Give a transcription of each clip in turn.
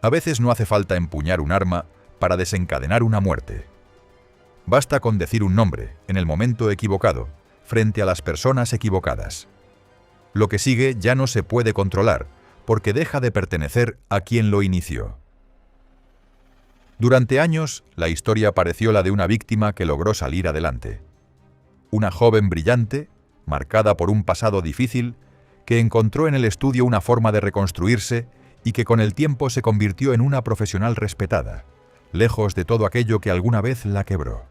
A veces no hace falta empuñar un arma para desencadenar una muerte. Basta con decir un nombre, en el momento equivocado, frente a las personas equivocadas. Lo que sigue ya no se puede controlar, porque deja de pertenecer a quien lo inició. Durante años, la historia pareció la de una víctima que logró salir adelante. Una joven brillante, marcada por un pasado difícil, que encontró en el estudio una forma de reconstruirse y que con el tiempo se convirtió en una profesional respetada, lejos de todo aquello que alguna vez la quebró.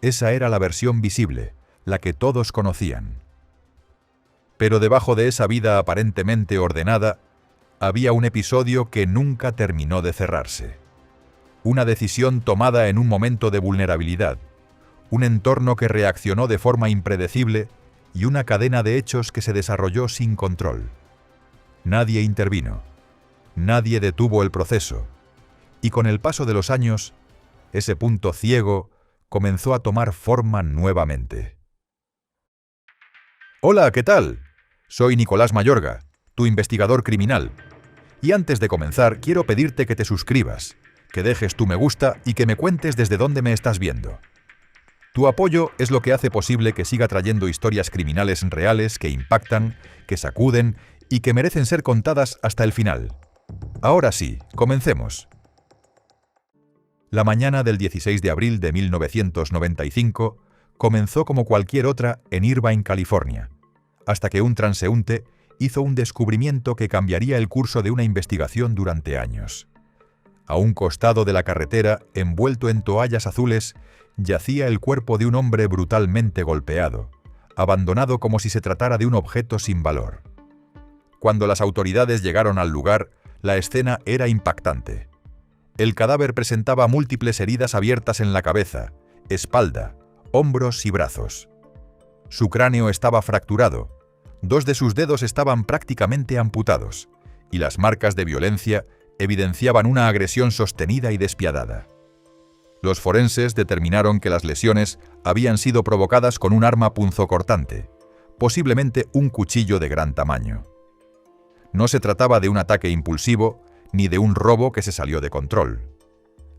Esa era la versión visible, la que todos conocían. Pero debajo de esa vida aparentemente ordenada, había un episodio que nunca terminó de cerrarse. Una decisión tomada en un momento de vulnerabilidad, un entorno que reaccionó de forma impredecible y una cadena de hechos que se desarrolló sin control. Nadie intervino, nadie detuvo el proceso, y con el paso de los años, ese punto ciego comenzó a tomar forma nuevamente. Hola, ¿qué tal? Soy Nicolás Mayorga, tu investigador criminal. Y antes de comenzar, quiero pedirte que te suscribas, que dejes tu me gusta y que me cuentes desde dónde me estás viendo. Tu apoyo es lo que hace posible que siga trayendo historias criminales reales que impactan, que sacuden y que merecen ser contadas hasta el final. Ahora sí, comencemos. La mañana del 16 de abril de 1995 comenzó como cualquier otra en Irvine, California, hasta que un transeúnte hizo un descubrimiento que cambiaría el curso de una investigación durante años. A un costado de la carretera, envuelto en toallas azules, yacía el cuerpo de un hombre brutalmente golpeado, abandonado como si se tratara de un objeto sin valor. Cuando las autoridades llegaron al lugar, la escena era impactante. El cadáver presentaba múltiples heridas abiertas en la cabeza, espalda, hombros y brazos. Su cráneo estaba fracturado, 2 de sus dedos estaban prácticamente amputados, y las marcas de violencia evidenciaban una agresión sostenida y despiadada. Los forenses determinaron que las lesiones habían sido provocadas con un arma punzocortante, posiblemente un cuchillo de gran tamaño. No se trataba de un ataque impulsivo ni de un robo que se salió de control.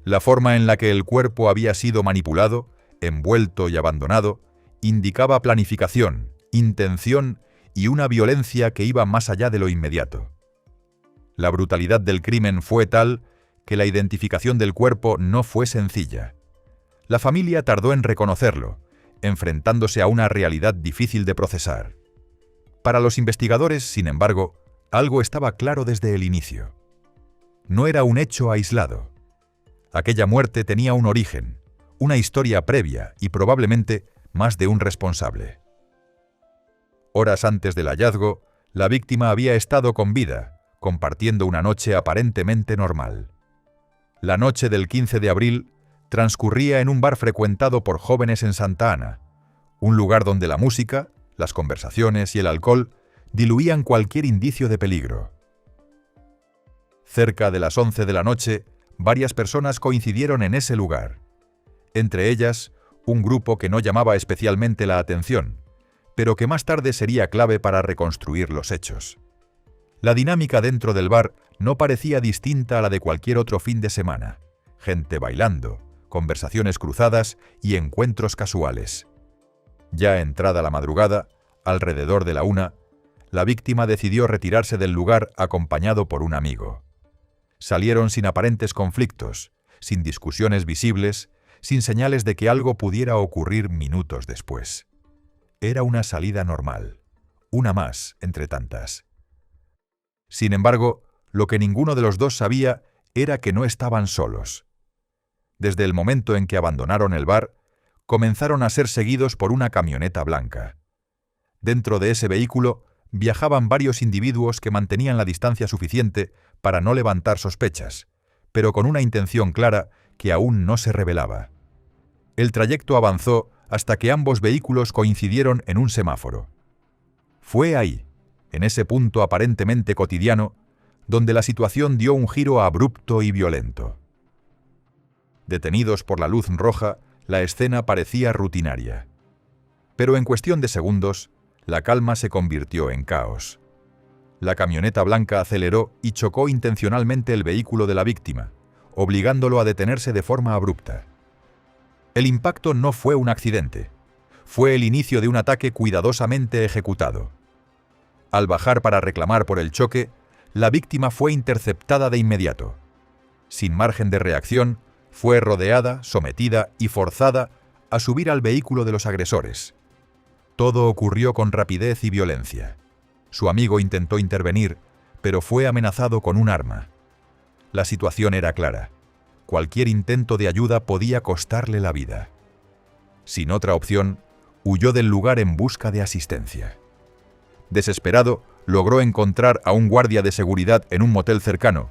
La forma en la que el cuerpo había sido manipulado, envuelto y abandonado, indicaba planificación, intención y una violencia que iba más allá de lo inmediato. La brutalidad del crimen fue tal que la identificación del cuerpo no fue sencilla. La familia tardó en reconocerlo, enfrentándose a una realidad difícil de procesar. Para los investigadores, sin embargo, algo estaba claro desde el inicio. No era un hecho aislado. Aquella muerte tenía un origen, una historia previa y probablemente más de un responsable. Horas antes del hallazgo, la víctima había estado con vida, compartiendo una noche aparentemente normal. La noche del 15 de abril transcurría en un bar frecuentado por jóvenes en Santa Ana, un lugar donde la música, las conversaciones y el alcohol diluían cualquier indicio de peligro. Cerca de las 11 de la noche, varias personas coincidieron en ese lugar. Entre ellas, un grupo que no llamaba especialmente la atención, pero que más tarde sería clave para reconstruir los hechos. La dinámica dentro del bar no parecía distinta a la de cualquier otro fin de semana. Gente bailando, conversaciones cruzadas y encuentros casuales. Ya entrada la madrugada, alrededor de la 1, la víctima decidió retirarse del lugar acompañado por un amigo. Salieron sin aparentes conflictos, sin discusiones visibles, sin señales de que algo pudiera ocurrir minutos después. Era una salida normal, una más entre tantas. Sin embargo, lo que ninguno de los dos sabía era que no estaban solos. Desde el momento en que abandonaron el bar, comenzaron a ser seguidos por una camioneta blanca. Dentro de ese vehículo viajaban varios individuos que mantenían la distancia suficiente para no levantar sospechas, pero con una intención clara que aún no se revelaba. El trayecto avanzó hasta que ambos vehículos coincidieron en un semáforo. Fue ahí, en ese punto aparentemente cotidiano, donde la situación dio un giro abrupto y violento. Detenidos por la luz roja, la escena parecía rutinaria. Pero en cuestión de segundos, la calma se convirtió en caos. La camioneta blanca aceleró y chocó intencionalmente el vehículo de la víctima, obligándolo a detenerse de forma abrupta. El impacto no fue un accidente, fue el inicio de un ataque cuidadosamente ejecutado. Al bajar para reclamar por el choque, la víctima fue interceptada de inmediato. Sin margen de reacción, fue rodeada, sometida y forzada a subir al vehículo de los agresores. Todo ocurrió con rapidez y violencia. Su amigo intentó intervenir, pero fue amenazado con un arma. La situación era clara. Cualquier intento de ayuda podía costarle la vida. Sin otra opción, huyó del lugar en busca de asistencia. Desesperado, logró encontrar a un guardia de seguridad en un motel cercano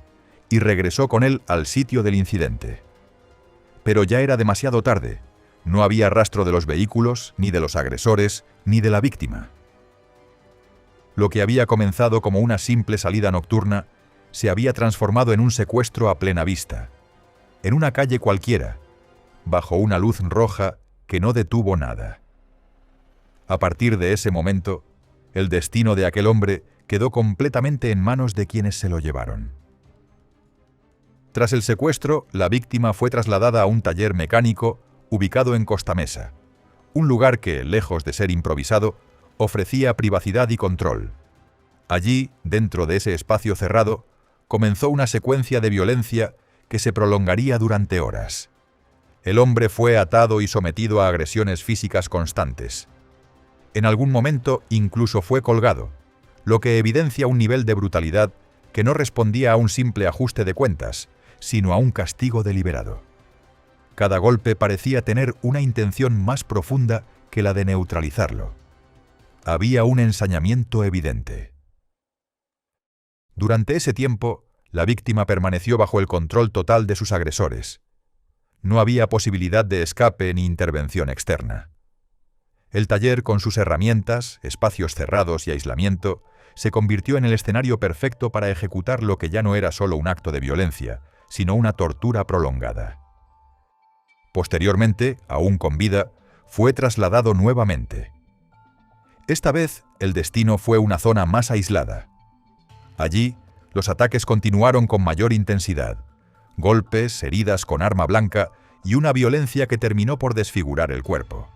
y regresó con él al sitio del incidente. Pero ya era demasiado tarde. No había rastro de los vehículos, ni de los agresores, ni de la víctima. Lo que había comenzado como una simple salida nocturna se había transformado en un secuestro a plena vista, en una calle cualquiera, bajo una luz roja que no detuvo nada. A partir de ese momento, el destino de aquel hombre quedó completamente en manos de quienes se lo llevaron. Tras el secuestro, la víctima fue trasladada a un taller mecánico ubicado en Costamesa, un lugar que, lejos de ser improvisado, ofrecía privacidad y control. Allí, dentro de ese espacio cerrado, comenzó una secuencia de violencia que se prolongaría durante horas. El hombre fue atado y sometido a agresiones físicas constantes. En algún momento incluso fue colgado, lo que evidencia un nivel de brutalidad que no respondía a un simple ajuste de cuentas, sino a un castigo deliberado. Cada golpe parecía tener una intención más profunda que la de neutralizarlo. Había un ensañamiento evidente. Durante ese tiempo, la víctima permaneció bajo el control total de sus agresores. No había posibilidad de escape ni intervención externa. El taller, con sus herramientas, espacios cerrados y aislamiento, se convirtió en el escenario perfecto para ejecutar lo que ya no era solo un acto de violencia, sino una tortura prolongada. Posteriormente, aún con vida, fue trasladado nuevamente. Esta vez, el destino fue una zona más aislada. Allí, los ataques continuaron con mayor intensidad, golpes, heridas con arma blanca y una violencia que terminó por desfigurar el cuerpo.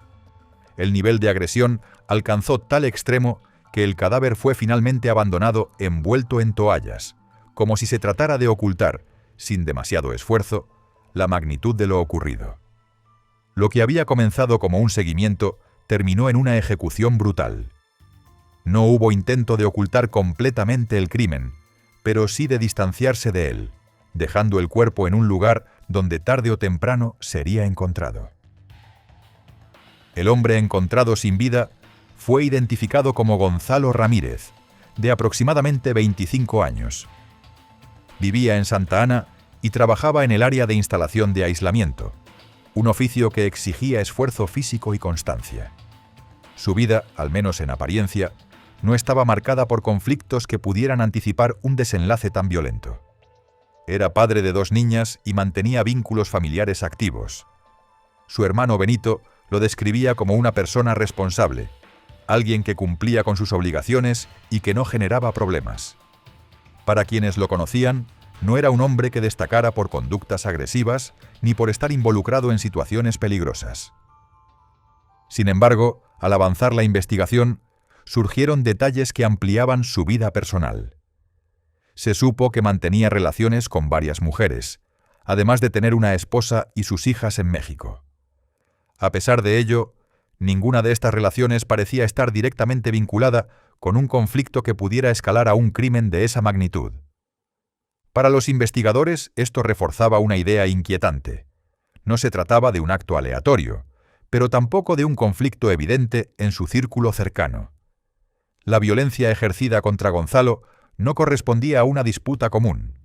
El nivel de agresión alcanzó tal extremo que el cadáver fue finalmente abandonado envuelto en toallas, como si se tratara de ocultar, sin demasiado esfuerzo, la magnitud de lo ocurrido. Lo que había comenzado como un seguimiento terminó en una ejecución brutal. No hubo intento de ocultar completamente el crimen, pero sí de distanciarse de él, dejando el cuerpo en un lugar donde tarde o temprano sería encontrado. El hombre encontrado sin vida fue identificado como Gonzalo Ramírez, de aproximadamente 25 años. Vivía en Santa Ana y trabajaba en el área de instalación de aislamiento, un oficio que exigía esfuerzo físico y constancia. Su vida, al menos en apariencia, no estaba marcada por conflictos que pudieran anticipar un desenlace tan violento. Era padre de 2 niñas y mantenía vínculos familiares activos. Su hermano Benito lo describía como una persona responsable, alguien que cumplía con sus obligaciones y que no generaba problemas. Para quienes lo conocían, no era un hombre que destacara por conductas agresivas ni por estar involucrado en situaciones peligrosas. Sin embargo, al avanzar la investigación, surgieron detalles que ampliaban su vida personal. Se supo que mantenía relaciones con varias mujeres, además de tener una esposa y sus hijas en México. A pesar de ello, ninguna de estas relaciones parecía estar directamente vinculada con un conflicto que pudiera escalar a un crimen de esa magnitud. Para los investigadores, esto reforzaba una idea inquietante. No se trataba de un acto aleatorio, pero tampoco de un conflicto evidente en su círculo cercano. La violencia ejercida contra Gonzalo no correspondía a una disputa común.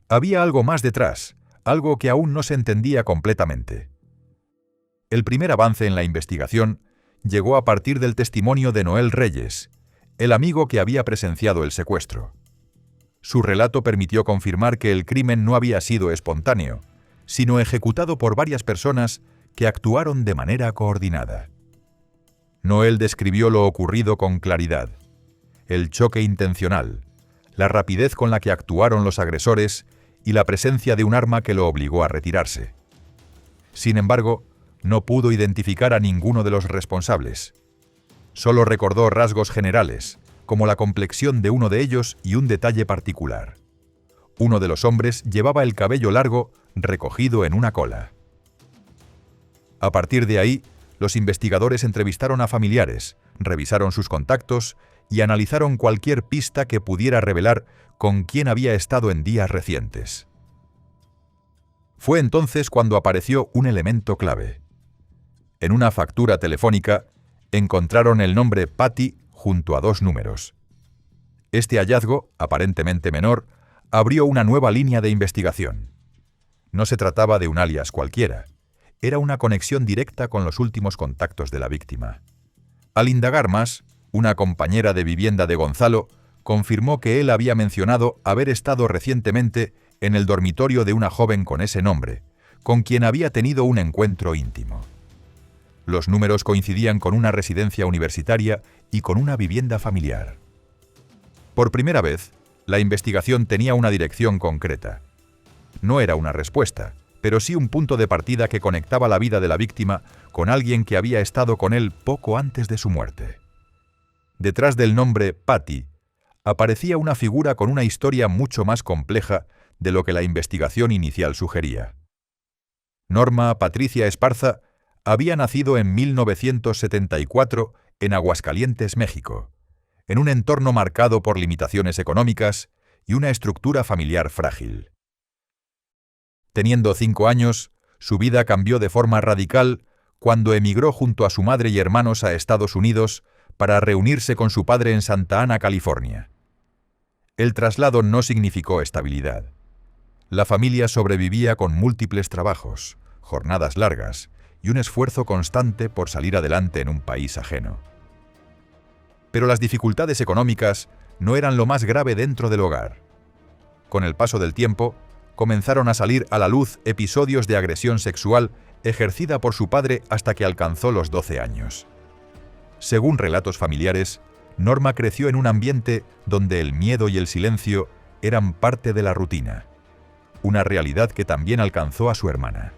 Había algo más detrás, algo que aún no se entendía completamente. El primer avance en la investigación llegó a partir del testimonio de Noel Reyes, el amigo que había presenciado el secuestro. Su relato permitió confirmar que el crimen no había sido espontáneo, sino ejecutado por varias personas que actuaron de manera coordinada. Noel describió lo ocurrido con claridad. El choque intencional, la rapidez con la que actuaron los agresores y la presencia de un arma que lo obligó a retirarse. Sin embargo, no pudo identificar a ninguno de los responsables. Solo recordó rasgos generales, como la complexión de uno de ellos y un detalle particular. Uno de los hombres llevaba el cabello largo recogido en una cola. A partir de ahí, los investigadores entrevistaron a familiares, revisaron sus contactos y analizaron cualquier pista que pudiera revelar con quién había estado en días recientes. Fue entonces cuando apareció un elemento clave. En una factura telefónica encontraron el nombre Patty junto a 2 números. Este hallazgo, aparentemente menor, abrió una nueva línea de investigación. No se trataba de un alias cualquiera. Era una conexión directa con los últimos contactos de la víctima. Al indagar más, una compañera de vivienda de Gonzalo confirmó que él había mencionado haber estado recientemente en el dormitorio de una joven con ese nombre, con quien había tenido un encuentro íntimo. Los números coincidían con una residencia universitaria y con una vivienda familiar. Por primera vez, la investigación tenía una dirección concreta. No era una respuesta, pero sí un punto de partida que conectaba la vida de la víctima con alguien que había estado con él poco antes de su muerte. Detrás del nombre Patty aparecía una figura con una historia mucho más compleja de lo que la investigación inicial sugería. Norma Patricia Esparza había nacido en 1974 en Aguascalientes, México, en un entorno marcado por limitaciones económicas y una estructura familiar frágil. Teniendo 5 años, su vida cambió de forma radical cuando emigró junto a su madre y hermanos a Estados Unidos para reunirse con su padre en Santa Ana, California. El traslado no significó estabilidad. La familia sobrevivía con múltiples trabajos, jornadas largas y un esfuerzo constante por salir adelante en un país ajeno. Pero las dificultades económicas no eran lo más grave dentro del hogar. Con el paso del tiempo, comenzaron a salir a la luz episodios de agresión sexual ejercida por su padre hasta que alcanzó los 12 años. Según relatos familiares, Norma creció en un ambiente donde el miedo y el silencio eran parte de la rutina, una realidad que también alcanzó a su hermana.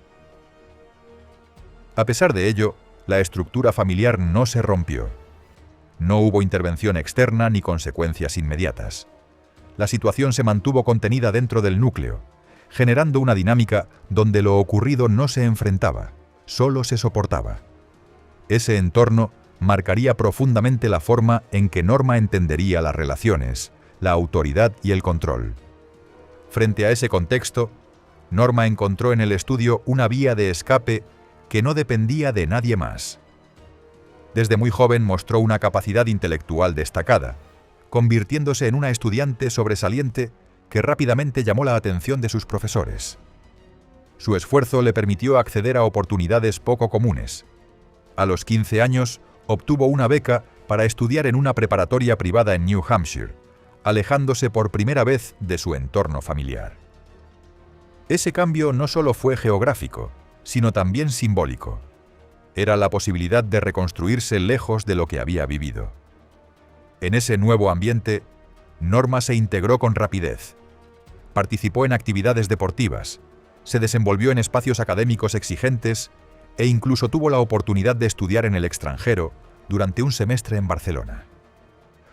A pesar de ello, la estructura familiar no se rompió. No hubo intervención externa ni consecuencias inmediatas. La situación se mantuvo contenida dentro del núcleo, generando una dinámica donde lo ocurrido no se enfrentaba, solo se soportaba. Ese entorno marcaría profundamente la forma en que Norma entendería las relaciones, la autoridad y el control. Frente a ese contexto, Norma encontró en el estudio una vía de escape que no dependía de nadie más. Desde muy joven mostró una capacidad intelectual destacada, convirtiéndose en una estudiante sobresaliente que rápidamente llamó la atención de sus profesores. Su esfuerzo le permitió acceder a oportunidades poco comunes. A los 15 años, obtuvo una beca para estudiar en una preparatoria privada en New Hampshire, alejándose por primera vez de su entorno familiar. Ese cambio no solo fue geográfico, sino también simbólico. Era la posibilidad de reconstruirse lejos de lo que había vivido. En ese nuevo ambiente, Norma se integró con rapidez. Participó en actividades deportivas, se desenvolvió en espacios académicos exigentes e incluso tuvo la oportunidad de estudiar en el extranjero durante un semestre en Barcelona.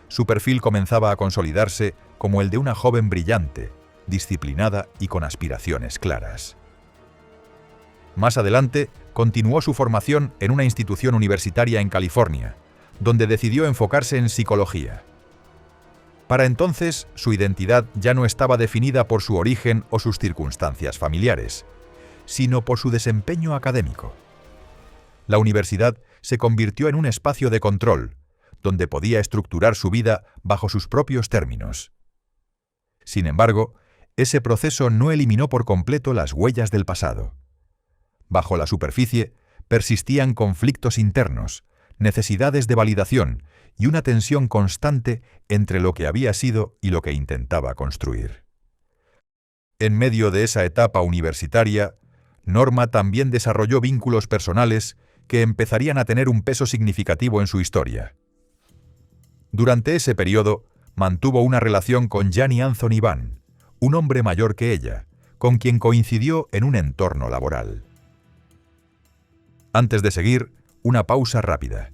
Su perfil comenzaba a consolidarse como el de una joven brillante, disciplinada y con aspiraciones claras. Más adelante, continuó su formación en una institución universitaria en California, donde decidió enfocarse en psicología. Para entonces, su identidad ya no estaba definida por su origen o sus circunstancias familiares, sino por su desempeño académico. La universidad se convirtió en un espacio de control, donde podía estructurar su vida bajo sus propios términos. Sin embargo, ese proceso no eliminó por completo las huellas del pasado. Bajo la superficie persistían conflictos internos, necesidades de validación y una tensión constante entre lo que había sido y lo que intentaba construir. En medio de esa etapa universitaria, Norma también desarrolló vínculos personales que empezarían a tener un peso significativo en su historia. Durante ese periodo, mantuvo una relación con Gianni Anthony Van, un hombre mayor que ella, con quien coincidió en un entorno laboral. Antes de seguir, una pausa rápida.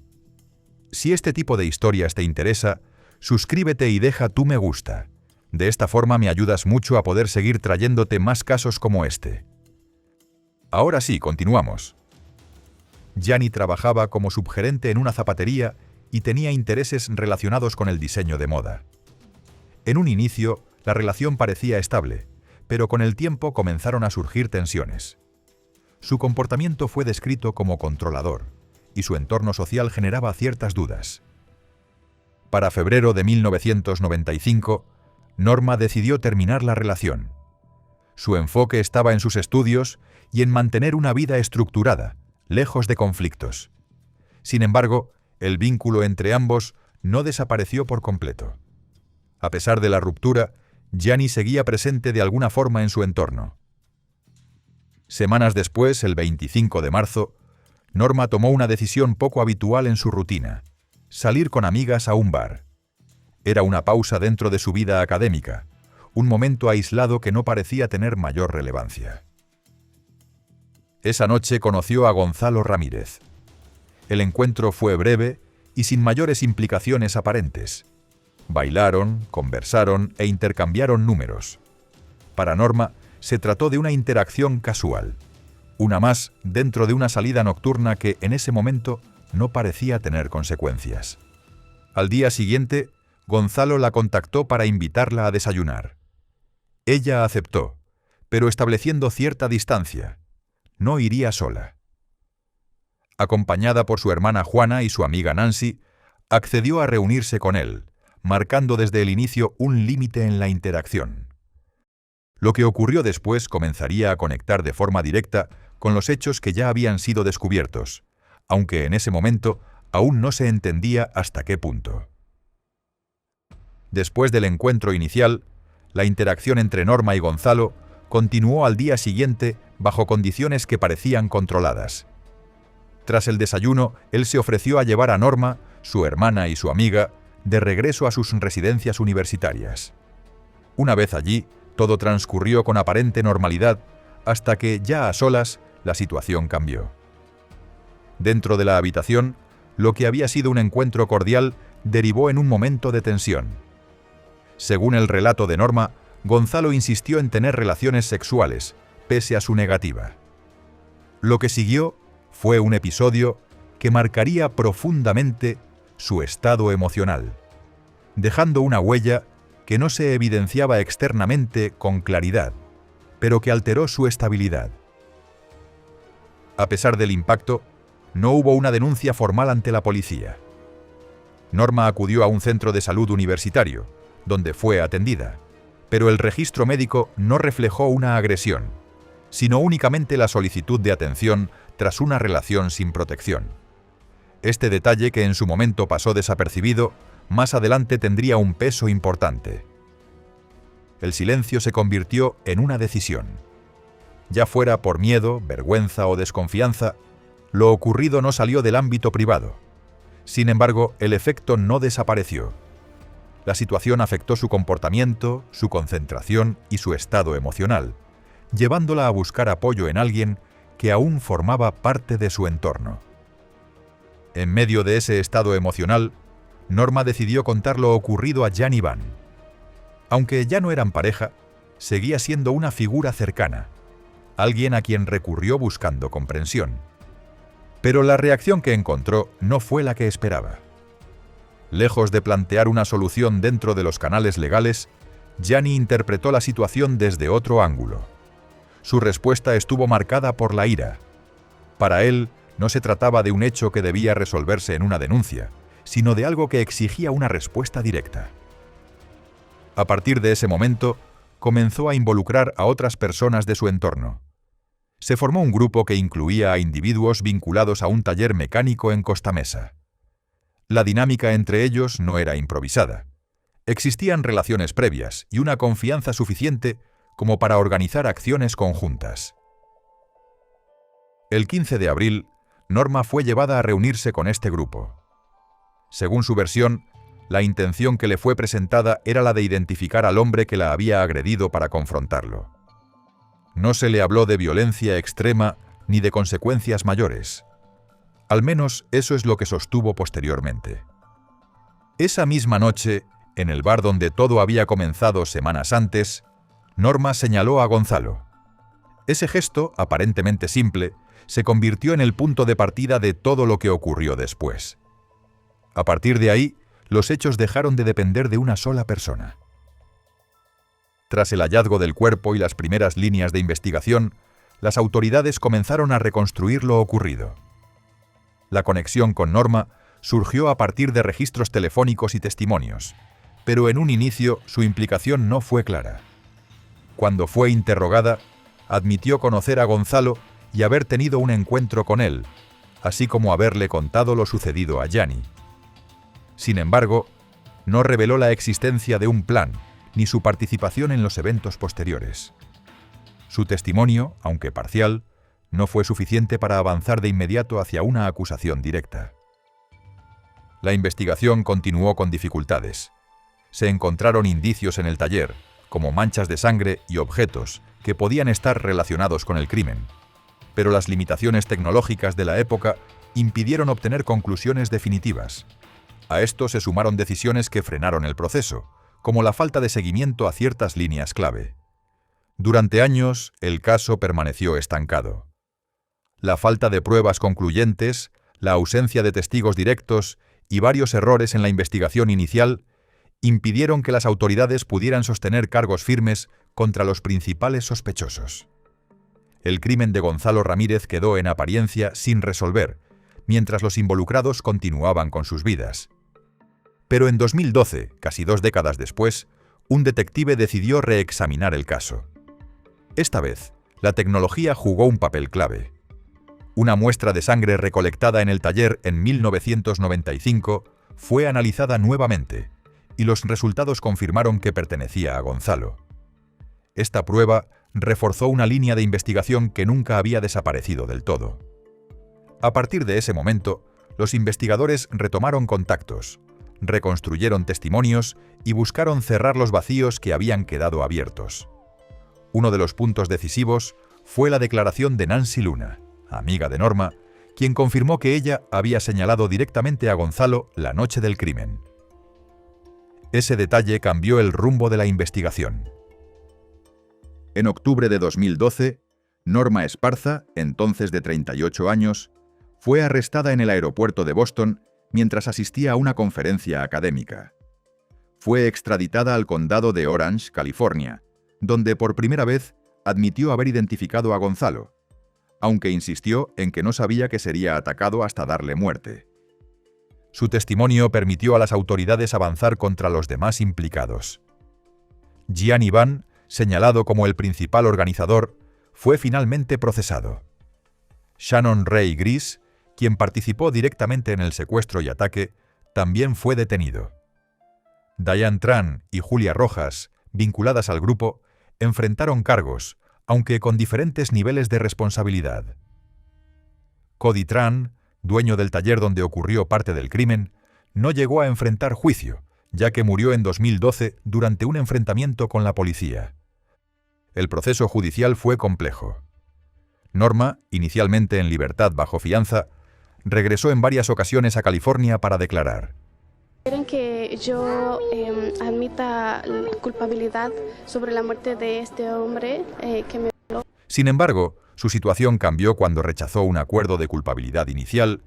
Si este tipo de historias te interesa, suscríbete y deja tu me gusta. De esta forma me ayudas mucho a poder seguir trayéndote más casos como este. Ahora sí, continuamos. Gianni trabajaba como subgerente en una zapatería y tenía intereses relacionados con el diseño de moda. En un inicio, la relación parecía estable, pero con el tiempo comenzaron a surgir tensiones. Su comportamiento fue descrito como controlador, y su entorno social generaba ciertas dudas. Para febrero de 1995, Norma decidió terminar la relación. Su enfoque estaba en sus estudios y en mantener una vida estructurada, lejos de conflictos. Sin embargo, el vínculo entre ambos no desapareció por completo. A pesar de la ruptura, Gianni seguía presente de alguna forma en su entorno. Semanas después, el 25 de marzo, Norma tomó una decisión poco habitual en su rutina: salir con amigas a un bar. Era una pausa dentro de su vida académica, un momento aislado que no parecía tener mayor relevancia. Esa noche conoció a Gonzalo Ramírez. El encuentro fue breve y sin mayores implicaciones aparentes. Bailaron, conversaron e intercambiaron números. Para Norma, se trató de una interacción casual, una más dentro de una salida nocturna que en ese momento no parecía tener consecuencias. Al día siguiente, Gonzalo la contactó para invitarla a desayunar. Ella aceptó, pero estableciendo cierta distancia. No iría sola. Acompañada por su hermana Juana y su amiga Nancy, accedió a reunirse con él, marcando desde el inicio un límite en la interacción. Lo que ocurrió después comenzaría a conectar de forma directa con los hechos que ya habían sido descubiertos, aunque en ese momento aún no se entendía hasta qué punto. Después del encuentro inicial, la interacción entre Norma y Gonzalo continuó al día siguiente bajo condiciones que parecían controladas. Tras el desayuno, él se ofreció a llevar a Norma, su hermana y su amiga de regreso a sus residencias universitarias. Una vez allí, todo transcurrió con aparente normalidad hasta que, ya a solas, la situación cambió. Dentro de la habitación, lo que había sido un encuentro cordial derivó en un momento de tensión. Según el relato de Norma, Gonzalo insistió en tener relaciones sexuales, pese a su negativa. Lo que siguió fue un episodio que marcaría profundamente su estado emocional, dejando una huella que no se evidenciaba externamente con claridad, pero que alteró su estabilidad. A pesar del impacto, no hubo una denuncia formal ante la policía. Norma acudió a un centro de salud universitario, donde fue atendida, pero el registro médico no reflejó una agresión, sino únicamente la solicitud de atención tras una relación sin protección. Este detalle, que en su momento pasó desapercibido, más adelante tendría un peso importante. El silencio se convirtió en una decisión. Ya fuera por miedo, vergüenza o desconfianza, lo ocurrido no salió del ámbito privado. Sin embargo, el efecto no desapareció. La situación afectó su comportamiento, su concentración y su estado emocional, llevándola a buscar apoyo en alguien que aún formaba parte de su entorno. En medio de ese estado emocional, Norma decidió contar lo ocurrido a Gianni Van. Aunque ya no eran pareja, seguía siendo una figura cercana, alguien a quien recurrió buscando comprensión. Pero la reacción que encontró no fue la que esperaba. Lejos de plantear una solución dentro de los canales legales, Gianni interpretó la situación desde otro ángulo. Su respuesta estuvo marcada por la ira. Para él, no se trataba de un hecho que debía resolverse en una denuncia, sino de algo que exigía una respuesta directa. A partir de ese momento, comenzó a involucrar a otras personas de su entorno. Se formó un grupo que incluía a individuos vinculados a un taller mecánico en Costamesa. La dinámica entre ellos no era improvisada. Existían relaciones previas y una confianza suficiente como para organizar acciones conjuntas. El 15 de abril, Norma fue llevada a reunirse con este grupo. Según su versión, La intención que le fue presentada era la de identificar al hombre que la había agredido para confrontarlo. No se le habló de violencia extrema ni de consecuencias mayores. Al menos eso es lo que sostuvo posteriormente. Esa misma noche, en el bar donde todo había comenzado semanas antes, Norma señaló a Gonzalo. Ese gesto, aparentemente simple, se convirtió en el punto de partida de todo lo que ocurrió después. A partir de ahí, los hechos dejaron de depender de una sola persona. Tras el hallazgo del cuerpo y las primeras líneas de investigación, las autoridades comenzaron a reconstruir lo ocurrido. La conexión con Norma surgió a partir de registros telefónicos y testimonios, pero en un inicio su implicación no fue clara. Cuando fue interrogada, admitió conocer a Gonzalo y haber tenido un encuentro con él, así como haberle contado lo sucedido a Gianni. Sin embargo, no reveló la existencia de un plan ni su participación en los eventos posteriores. Su testimonio, aunque parcial, no fue suficiente para avanzar de inmediato hacia una acusación directa. La investigación continuó con dificultades. Se encontraron indicios en el taller, como manchas de sangre y objetos que podían estar relacionados con el crimen, pero las limitaciones tecnológicas de la época impidieron obtener conclusiones definitivas. A esto se sumaron decisiones que frenaron el proceso, como la falta de seguimiento a ciertas líneas clave. Durante años, el caso permaneció estancado. La falta de pruebas concluyentes, la ausencia de testigos directos y varios errores en la investigación inicial impidieron que las autoridades pudieran sostener cargos firmes contra los principales sospechosos. El crimen de Gonzalo Ramírez quedó en apariencia sin resolver, mientras los involucrados continuaban con sus vidas. Pero en 2012, casi 2 décadas después, un detective decidió reexaminar el caso. Esta vez, la tecnología jugó un papel clave. Una muestra de sangre recolectada en el taller en 1995 fue analizada nuevamente, y los resultados confirmaron que pertenecía a Gonzalo. Esta prueba reforzó una línea de investigación que nunca había desaparecido del todo. A partir de ese momento, los investigadores retomaron contactos, reconstruyeron testimonios y buscaron cerrar los vacíos que habían quedado abiertos. Uno de los puntos decisivos fue la declaración de Nancy Luna, amiga de Norma, quien confirmó que ella había señalado directamente a Gonzalo la noche del crimen. Ese detalle cambió el rumbo de la investigación. En octubre de 2012, Norma Esparza, entonces de 38 años, fue arrestada en el aeropuerto de Boston mientras asistía a una conferencia académica. Fue extraditada al condado de Orange, California, donde por primera vez admitió haber identificado a Gonzalo, aunque insistió en que no sabía que sería atacado hasta darle muerte. Su testimonio permitió a las autoridades avanzar contra los demás implicados. Gianni Van, señalado como el principal organizador, fue finalmente procesado. Shannon Ray Gris, quien participó directamente en el secuestro y ataque, también fue detenido. Diane Tran y Julia Rojas, vinculadas al grupo, enfrentaron cargos, aunque con diferentes niveles de responsabilidad. Cody Tran, dueño del taller donde ocurrió parte del crimen, no llegó a enfrentar juicio, ya que murió en 2012 durante un enfrentamiento con la policía. El proceso judicial fue complejo. Norma, inicialmente en libertad bajo fianza, regresó en varias ocasiones a California para declarar. Quieren que yo admita culpabilidad sobre la muerte de este hombre que me violó. Sin embargo, su situación cambió cuando rechazó un acuerdo de culpabilidad inicial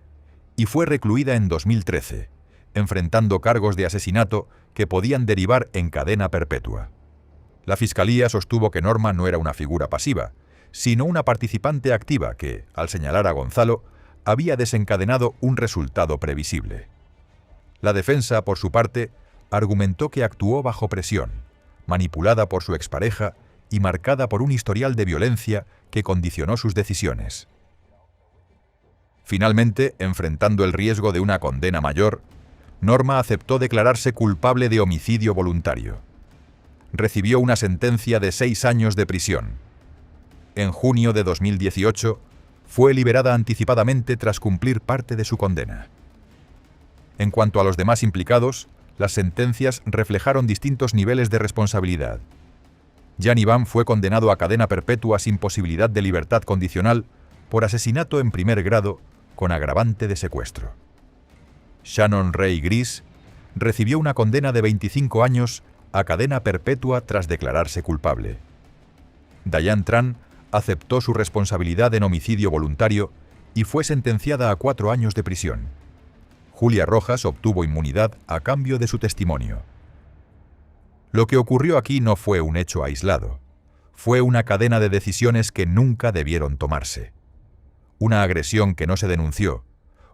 y fue recluida en 2013, enfrentando cargos de asesinato que podían derivar en cadena perpetua. La Fiscalía sostuvo que Norma no era una figura pasiva, sino una participante activa que, al señalar a Gonzalo, había desencadenado un resultado previsible. La defensa, por su parte, argumentó que actuó bajo presión, manipulada por su expareja y marcada por un historial de violencia que condicionó sus decisiones. Finalmente, enfrentando el riesgo de una condena mayor, Norma aceptó declararse culpable de homicidio voluntario. Recibió una sentencia de 6 años de prisión. En junio de 2018, fue liberada anticipadamente tras cumplir parte de su condena. En cuanto a los demás implicados, las sentencias reflejaron distintos niveles de responsabilidad. Jan Ivan fue condenado a cadena perpetua sin posibilidad de libertad condicional por asesinato en primer grado con agravante de secuestro. Shannon Ray Gris recibió una condena de 25 años a cadena perpetua tras declararse culpable. Diane Tran aceptó su responsabilidad en homicidio voluntario y fue sentenciada a 4 años de prisión. Julia Rojas obtuvo inmunidad a cambio de su testimonio. Lo que ocurrió aquí no fue un hecho aislado. Fue una cadena de decisiones que nunca debieron tomarse. Una agresión que no se denunció,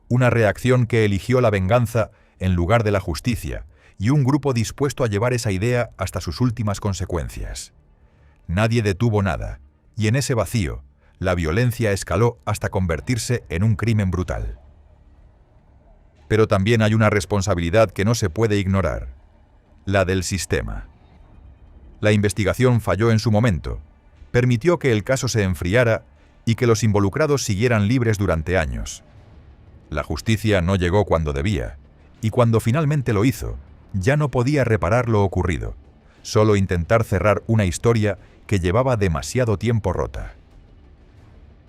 una reacción que eligió la venganza en lugar de la justicia y un grupo dispuesto a llevar esa idea hasta sus últimas consecuencias. Nadie detuvo nada, y en ese vacío, la violencia escaló hasta convertirse en un crimen brutal. Pero también hay una responsabilidad que no se puede ignorar: la del sistema. La investigación falló en su momento, permitió que el caso se enfriara y que los involucrados siguieran libres durante años. La justicia no llegó cuando debía, y cuando finalmente lo hizo, ya no podía reparar lo ocurrido, solo intentar cerrar una historia que llevaba demasiado tiempo rota.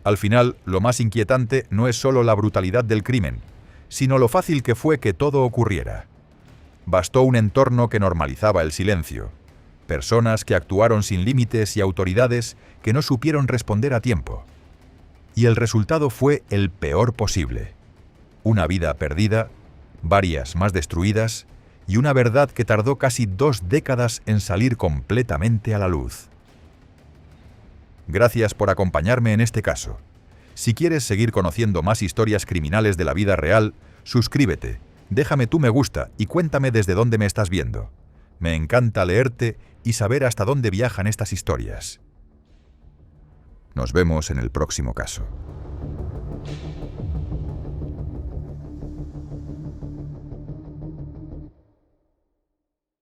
Al final, lo más inquietante no es solo la brutalidad del crimen, sino lo fácil que fue que todo ocurriera. Bastó un entorno que normalizaba el silencio, personas que actuaron sin límites y autoridades que no supieron responder a tiempo. Y el resultado fue el peor posible: una vida perdida, varias más destruidas y una verdad que tardó casi 2 décadas en salir completamente a la luz. Gracias por acompañarme en este caso. Si quieres seguir conociendo más historias criminales de la vida real, suscríbete, déjame tu me gusta y cuéntame desde dónde me estás viendo. Me encanta leerte y saber hasta dónde viajan estas historias. Nos vemos en el próximo caso.